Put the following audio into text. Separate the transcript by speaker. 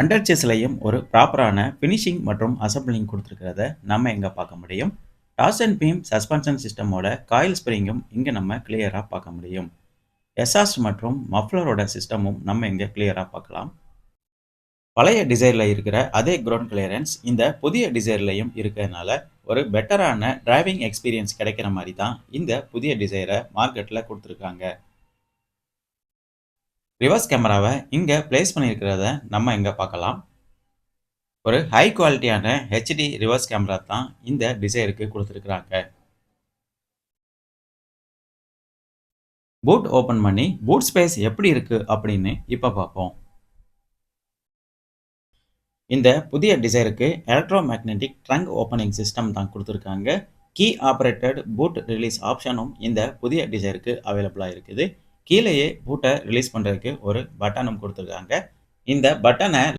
Speaker 1: Under செஸ்லையும் ஒரு ப்ராப்பரான finishing மற்றும் அசெம்பிளிங் கொடுத்துருக்கிறத நம்ம எங்கே பார்க்க முடியும். டாஸ் அண்ட் பீம் சஸ்பென்ஷன் சிஸ்டமோட காயில் ஸ்ப்ரிங்கும் இங்கே நம்ம கிளியராக பார்க்க முடியும். எஸ்ஆஸ்ட் மற்றும் மஃப்ளரோட சிஸ்டமும் நம்ம இங்கே கிளியராக பார்க்கலாம். பழைய டிசைரில் இருக்கிற அதே கிரவுண்ட் கிளியரன்ஸ் இந்த புதிய டிசைர்லையும் இருக்கிறதுனால ஒரு பெட்டரான டிரைவிங் எக்ஸ்பீரியன்ஸ் கிடைக்கிற மாதிரி தான் இந்த புதிய டிசைரை மார்க்கெட்டில் கொடுத்துருக்காங்க. ரிவர்ஸ் கேமராவை இங்கே பிளேஸ் பண்ணியிருக்கிறத நம்ம இங்கே பார்க்கலாம். ஒரு ஹை குவாலிட்டியான ஹெச்டி ரிவர்ஸ் கேமரா தான் இந்த டிசைருக்கு கொடுத்துருக்குறாங்க. பூட் ஓப்பன் பண்ணி பூட் ஸ்பேஸ் எப்படி இருக்கு அப்படின்னு இப்போ பார்ப்போம். இந்த புதிய டிசைருக்கு electro magnetic trunk opening system தான் கொடுத்துருக்காங்க. கீ ஆப்ரேட்டட் பூட் ரிலீஸ் ஆப்ஷனும் இந்த புதிய டிசைருக்கு அவைலபிளாக இருக்குது. கீழேயே பூட்டை ரிலீஸ் பண்ணுறதுக்கு ஒரு பட்டனும் கொடுத்துருக்காங்க. இந்த பட்டனை